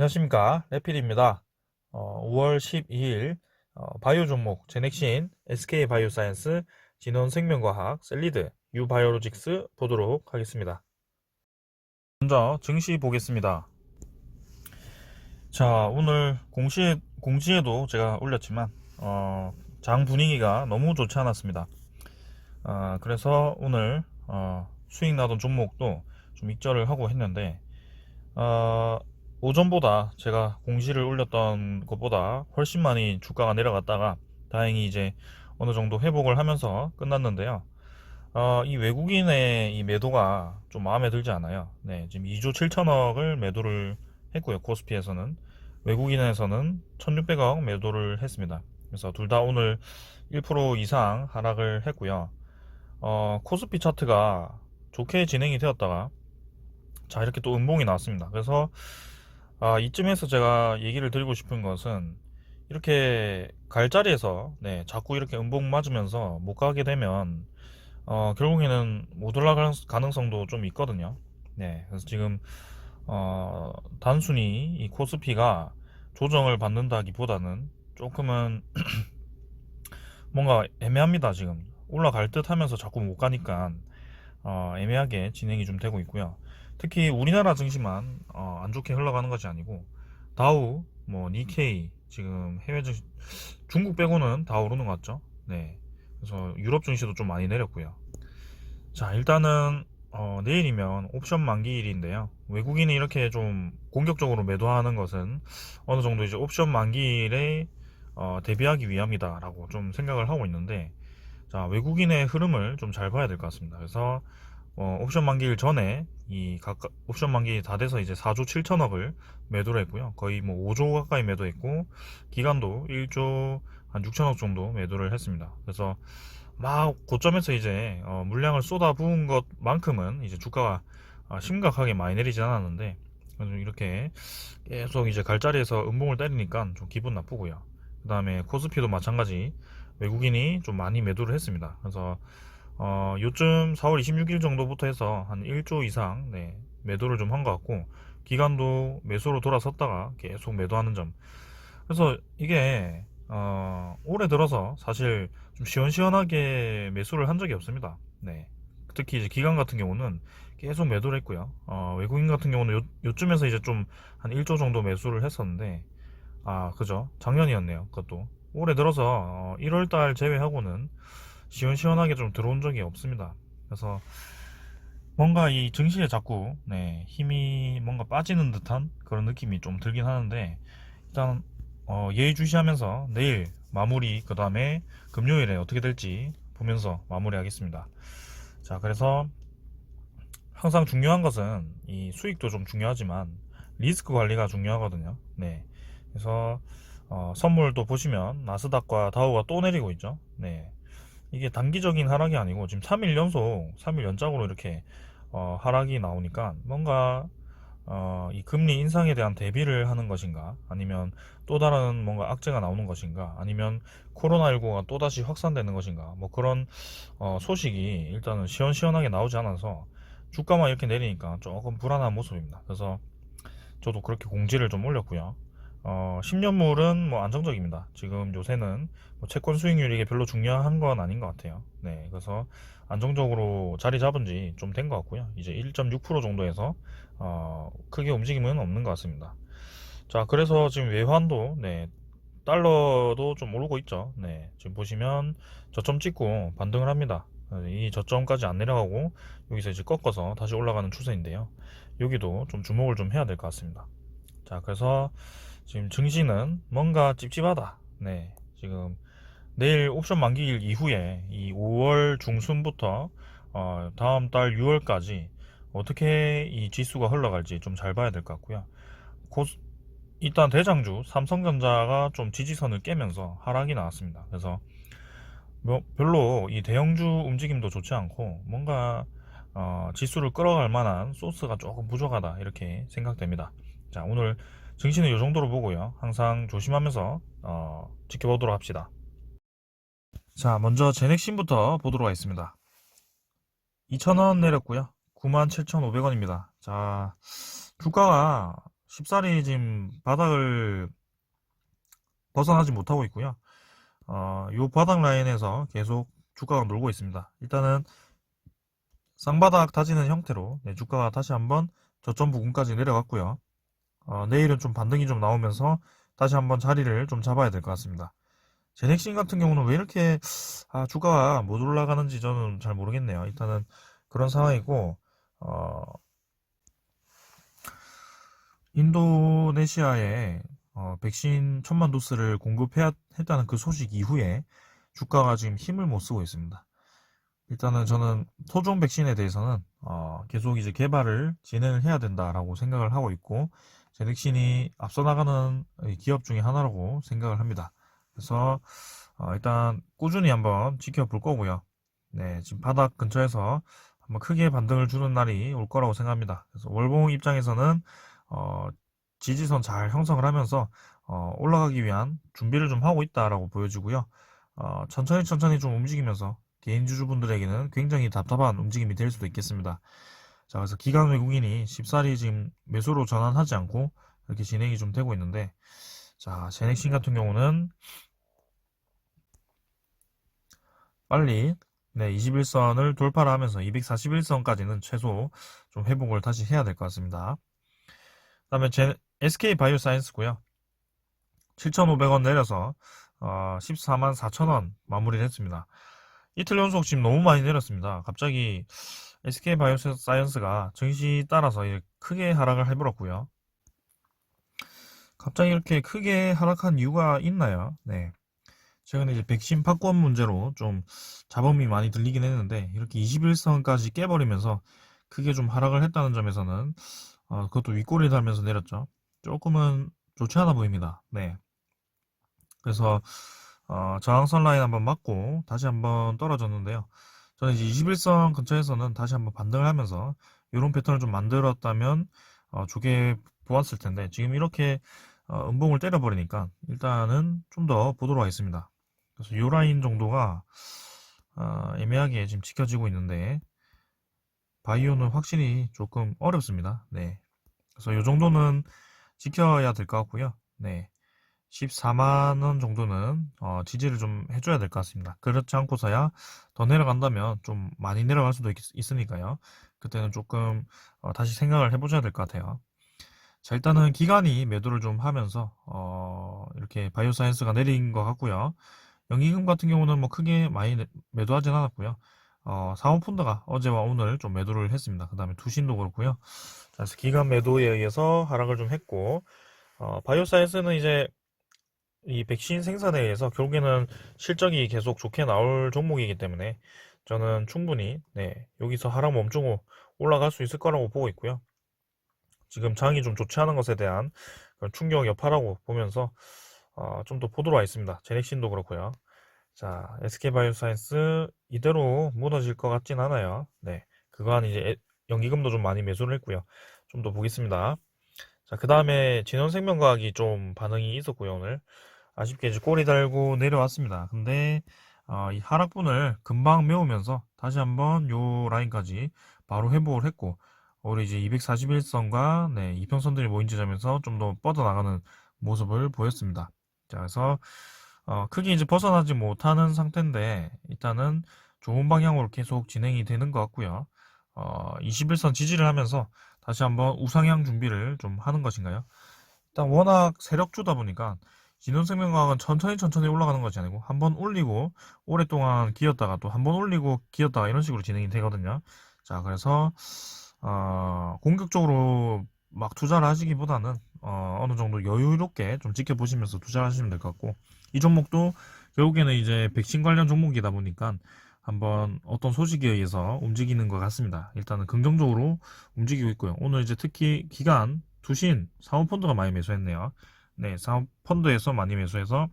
안녕하십니까, 레필입니다. 5월 12일 바이오 종목 제넥신, SK바이오사이언스, 진원생명과학, 셀리드, 유바이오로직스 보도록 하겠습니다. 먼저 증시 보겠습니다. 자, 오늘 공시에도 제가 올렸지만 장 분위기가 너무 좋지 않았습니다. 그래서 오늘 수익 나던 종목도 좀 익절을 하고 했는데 어, 오전보다 제가 공시를 올렸던 것보다 훨씬 많이 주가가 내려갔다가 다행히 이제 어느 정도 회복을 하면서 끝났는데요. 이 외국인의 이 매도가 좀 마음에 들지 않아요. 네, 지금 2조 7천억을 매도를 했고요. 코스피에서는 외국인에서는 1,600억 매도를 했습니다. 그래서 둘 다 오늘 1% 이상 하락을 했고요. 코스피 차트가 좋게 진행이 되었다가 자, 이렇게 또 음봉이 나왔습니다. 그래서 이쯤에서 제가 얘기를 드리고 싶은 것은 이렇게 갈 자리에서 네, 자꾸 이렇게 음봉 맞으면서 못 가게 되면 결국에는 못 올라갈 가능성도 좀 있거든요. 네, 그래서 지금 단순히 이 코스피가 조정을 받는다기보다는 조금은 뭔가 애매합니다. 지금 올라갈 듯 하면서 자꾸 못 가니까 애매하게 진행이 좀 되고 있고요. 특히 우리나라 증시만 안 좋게 흘러가는 것이 아니고 다우, 뭐 니케이 지금 해외 증시 중국 빼고는 다 오르는 것 같죠? 네. 그래서 유럽 증시도 좀 많이 내렸고요. 자, 일단은 내일이면 옵션 만기일인데요. 외국인이 이렇게 좀 공격적으로 매도하는 것은 어느 정도 이제 옵션 만기일에 대비하기 위함이다라고 좀 생각을 하고 있는데, 자, 외국인의 흐름을 좀 잘 봐야 될 것 같습니다. 그래서 옵션 만기일 전에 이 각각 옵션 만기 다 돼서 이제 4조 7천억을 매도를 했고요. 거의 뭐 5조 가까이 매도했고 기간도 1조 한 6천억 정도 매도를 했습니다. 그래서 막 고점에서 이제 물량을 쏟아 부은 것만큼은 이제 주가가 심각하게 많이 내리진 않았는데 이렇게 계속 이제 갈 자리에서 음봉을 때리니까 좀 기분 나쁘고요. 그 다음에 코스피도 마찬가지 외국인이 좀 많이 매도를 했습니다. 그래서 요즘 4월 26일 정도부터 해서 한 1조 이상 네, 매도를 좀 한 것 같고 기간도 매수로 돌아섰다가 계속 매도하는 점. 그래서 이게 올해 들어서 사실 좀 시원시원하게 매수를 한 적이 없습니다. 네. 특히 이제 기관 같은 경우는 계속 매도를 했고요. 외국인 같은 경우는 요쯤에서 이제 좀 한 1조 정도 매수를 했었는데 그죠? 작년이었네요. 그것도 올해 들어서 1월달 제외하고는 시원시원하게 좀 들어온 적이 없습니다. 그래서 뭔가 이 증시에 자꾸 네, 힘이 뭔가 빠지는 듯한 그런 느낌이 좀 들긴 하는데 일단 예의주시하면서 내일 마무리 그 다음에 금요일에 어떻게 될지 보면서 마무리하겠습니다. 자, 그래서 항상 중요한 것은 이 수익도 좀 중요하지만 리스크 관리가 중요하거든요. 네. 그래서 선물도 보시면 나스닥과 다우가 또 내리고 있죠. 네. 이게 단기적인 하락이 아니고 지금 3일 연속, 3일 연장으로 이렇게 하락이 나오니까 뭔가 이 금리 인상에 대한 대비를 하는 것인가 아니면 또 다른 뭔가 악재가 나오는 것인가 아니면 코로나19가 또다시 확산되는 것인가 뭐 그런 소식이 일단은 시원시원하게 나오지 않아서 주가만 이렇게 내리니까 조금 불안한 모습입니다. 그래서 저도 그렇게 공지를 좀 올렸고요. 10년물은 뭐 안정적입니다. 지금 요새는 뭐 채권 수익률이 이게 별로 중요한 건 아닌 것 같아요. 네, 그래서 안정적으로 자리 잡은 지 좀 된 것 같고요. 이제 1.6% 정도에서 크게 움직임은 없는 것 같습니다. 자, 그래서 지금 외환도 네, 달러도 좀 오르고 있죠. 네, 지금 보시면 저점 찍고 반등을 합니다. 이 저점까지 안 내려가고 여기서 이제 꺾어서 다시 올라가는 추세인데요. 여기도 좀 주목을 좀 해야 될 것 같습니다. 자, 그래서 지금 증시는 뭔가 찝찝하다. 네, 지금 내일 옵션 만기일 이후에 이 5월 중순부터 다음 달 6월까지 어떻게 이 지수가 흘러갈지 좀 잘 봐야 될 것 같고요. 일단 대장주 삼성전자가 좀 지지선을 깨면서 하락이 나왔습니다. 그래서 뭐 별로 이 대형주 움직임도 좋지 않고 뭔가 지수를 끌어갈 만한 소스가 조금 부족하다 이렇게 생각됩니다. 자, 오늘 증시는 이 정도로 보고요. 항상 조심하면서 지켜보도록 합시다. 자, 먼저 제넥신부터 보도록 하겠습니다. 2,000원 내렸고요. 97,500원입니다. 자, 주가가 쉽사리 지금 바닥을 벗어나지 못하고 있고요. 요 바닥 라인에서 계속 주가가 놀고 있습니다. 일단은 쌍바닥 다지는 형태로 네, 주가가 다시 한번 저점 부근까지 내려갔고요. 내일은 좀 반등이 좀 나오면서 다시 한번 자리를 좀 잡아야 될 것 같습니다. 제넥신 같은 경우는 왜 이렇게 주가가 못 올라가는지 저는 잘 모르겠네요. 일단은 그런 상황이고 어, 인도네시아에 백신 1000만 도스를 공급했다는 그 소식 이후에 주가가 지금 힘을 못 쓰고 있습니다. 일단은 저는 토종 백신에 대해서는 계속 이제 개발을 진행을 해야 된다라고 생각을 하고 있고 제넥신이 앞서 나가는 기업 중에 하나라고 생각을 합니다. 그래서 일단 꾸준히 한번 지켜볼 거고요. 네, 지금 바닥 근처에서 한번 크게 반등을 주는 날이 올 거라고 생각합니다. 그래서 월봉 입장에서는 어, 지지선 잘 형성을 하면서 올라가기 위한 준비를 좀 하고 있다라고 보여지고요. 천천히 좀 움직이면서 개인주주분들에게는 굉장히 답답한 움직임이 될 수도 있겠습니다. 자, 그래서 기관 외국인이 쉽사리 지금 매수로 전환하지 않고 이렇게 진행이 좀 되고 있는데, 자, 제넥신 같은 경우는 빨리 네, 21선을 돌파를 하면서 241선까지는 최소 좀 회복을 다시 해야 될 것 같습니다. 그 다음에 SK 바이오사이언스고요. 7,500원 내려서 14만 4천원 마무리를 했습니다. 이틀 연속 지금 너무 많이 내렸습니다. 갑자기 SK 바이오사이언스가 증시 따라서 크게 하락을 해버렸고요. 갑자기 이렇게 크게 하락한 이유가 있나요? 네. 최근에 이제 백신 pak권 문제로 좀 잡음이 많이 들리긴 했는데 이렇게 21선까지 깨버리면서 크게 좀 하락을 했다는 점에서는 그것도 윗꼬리 달면서 내렸죠. 조금은 좋지 않아 보입니다. 네. 그래서 저항선 라인 한번 맞고 다시 한번 떨어졌는데요. 저는 이제 21선 근처에서는 다시 한번 반등을 하면서 이런 패턴을 좀 만들었다면 좋게 보았을 텐데 지금 이렇게 음봉을 때려버리니까 일단은 좀 더 보도록 하겠습니다. 그래서 이 라인 정도가 애매하게 지금 지켜지고 있는데 바이오는 확실히 조금 어렵습니다. 네. 그래서 이 정도는 지켜야 될 것 같고요. 네. 14만원 정도는 지지를 좀 해줘야 될 것 같습니다. 그렇지 않고서야 더 내려간다면 좀 많이 내려갈 수도 있으니까요. 그때는 조금 다시 생각을 해보셔야 될 것 같아요. 자, 일단은 기관이 매도를 좀 하면서 이렇게 바이오사이언스가 내린 것 같고요. 연기금 같은 경우는 뭐 크게 많이 매도하진 않았고요. 사모펀드가 어제와 오늘 좀 매도를 했습니다. 그 다음에 투신도 그렇고요. 자, 그래서 기관 매도에 의해서 하락을 좀 했고 바이오사이언스는 이제 이 백신 생산에 의해서 결국에는 실적이 계속 좋게 나올 종목이기 때문에 저는 충분히 네, 여기서 하락 멈추고 올라갈 수 있을 거라고 보고 있고요. 지금 장이 좀 좋지 않은 것에 대한 그런 충격 여파라고 보면서 좀 더 보도록 하겠습니다. 제넥신도 그렇고요. 자, SK바이오사이언스 이대로 무너질 것 같진 않아요. 네, 그거한 이제 연기금도 좀 많이 매수를 했고요. 좀 더 보겠습니다. 자, 그 다음에 진원생명과학이 좀 반응이 있었고요, 오늘. 아쉽게 이제 꼬리 달고 내려왔습니다. 근데 이 하락분을 금방 메우면서 다시 한번 요 라인까지 바로 회복을 했고 우리 이제 241선과 네, 이평선들이 모인 지점에서 좀 더 뻗어나가는 모습을 보였습니다. 자, 그래서 크게 이제 벗어나지 못하는 상태인데 일단은 좋은 방향으로 계속 진행이 되는 것 같고요. 21선 지지를 하면서 다시 한번 우상향 준비를 좀 하는 것인가요? 일단 워낙 세력주다 보니까 진원생명과학은 천천히 올라가는 것이 아니고 한번 올리고 오랫동안 기었다가 또 한번 올리고 기었다가 이런 식으로 진행이 되거든요. 자, 그래서 공격적으로 막 투자를 하시기보다는 어느 정도 여유롭게 좀 지켜보시면서 투자를 하시면 될 것 같고 이 종목도 결국에는 이제 백신 관련 종목이다 보니까 한번 어떤 소식에 의해서 움직이는 것 같습니다. 일단은 긍정적으로 움직이고 있고요. 오늘 이제 특히 기간 투신 사모펀드가 많이 매수했네요. 네, 사모펀드에서 많이 매수해서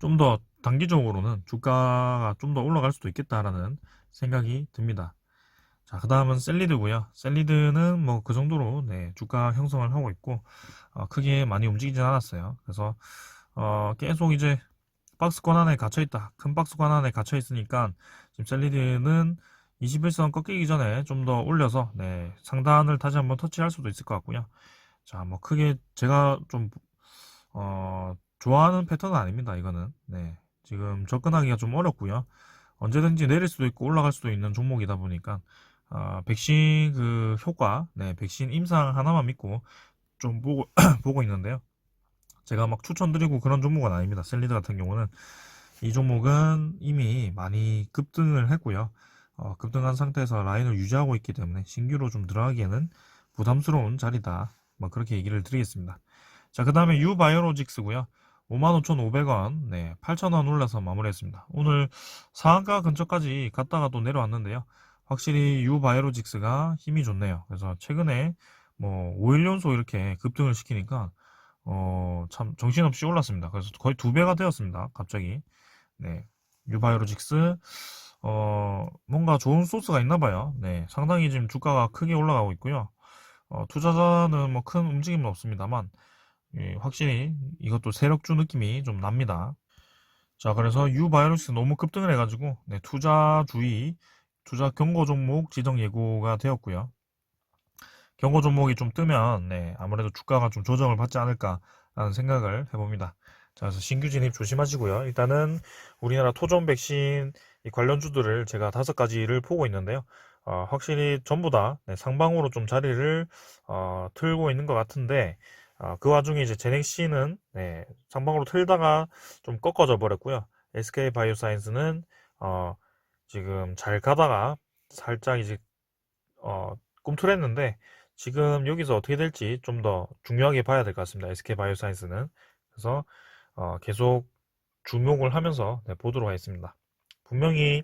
좀 더 단기적으로는 주가가 좀 더 올라갈 수도 있겠다라는 생각이 듭니다. 자, 그 다음은 셀리드고요. 셀리드는 뭐 그 정도로 네, 주가 형성을 하고 있고 크게 많이 움직이진 않았어요. 그래서 계속 이제 박스권 안에 갇혀 있다. 큰 박스권 안에 갇혀 있으니까 지금 셀리드는 21선 꺾이기 전에 좀 더 올려서 네, 상단을 다시 한번 터치할 수도 있을 것 같고요. 자, 뭐 크게 제가 좀 좋아하는 패턴은 아닙니다. 이거는. 네. 지금 접근하기가 좀 어렵고요. 언제든지 내릴 수도 있고 올라갈 수도 있는 종목이다 보니까 백신 그 효과, 네, 백신 임상 하나만 믿고 좀 보고 보고 있는데요. 제가 막 추천드리고 그런 종목은 아닙니다. 셀리드 같은 경우는 이 종목은 이미 많이 급등을 했고요. 급등한 상태에서 라인을 유지하고 있기 때문에 신규로 좀 들어가기에는 부담스러운 자리다. 뭐 그렇게 얘기를 드리겠습니다. 자, 그 다음에 유바이오로직스고요. 55,500원, 네, 8,000원 올라서 마무리했습니다. 오늘 상한가 근처까지 갔다가 또 내려왔는데요. 확실히 유바이오로직스가 힘이 좋네요. 그래서 최근에 뭐 5일 연속 이렇게 급등을 시키니까 참 정신없이 올랐습니다. 그래서 거의 2배가 되었습니다. 갑자기. 네. 유바이오로직스 뭔가 좋은 소스가 있나 봐요. 네. 상당히 지금 주가가 크게 올라가고 있고요. 투자자는 뭐 큰 움직임은 없습니다만 예, 확실히 이것도 세력주 느낌이 좀 납니다. 자, 그래서 유바이오로직스 너무 급등을 해가지고 네, 투자 경고 종목 지정 예고가 되었고요. 경고 종목이 좀 뜨면 네, 아무래도 주가가 좀 조정을 받지 않을까라는 생각을 해봅니다. 자, 그래서 신규 진입 조심하시고요. 일단은 우리나라 토종 백신 이 관련주들을 제가 5가지를 보고 있는데요. 확실히 전부 다 네, 상방으로 좀 자리를 틀고 있는 것 같은데 그 와중에 이제 제넥시는 네, 상방으로 틀다가 좀 꺾어져 버렸고요. SK 바이오사이언스는 지금 잘 가다가 살짝 이제 꿈틀했는데 지금 여기서 어떻게 될지 좀 더 중요하게 봐야 될 것 같습니다. SK 바이오사이언스는. 그래서 계속 주목을 하면서 네, 보도록 하겠습니다. 분명히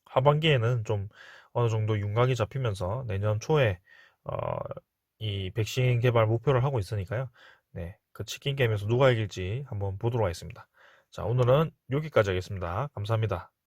하반기에는 좀 어느 정도 윤곽이 잡히면서 내년 초에 어, 이 백신 개발 목표를 하고 있으니까요. 네, 그 치킨 게임에서 누가 이길지 한번 보도록 하겠습니다. 자, 오늘은 여기까지 하겠습니다. 감사합니다.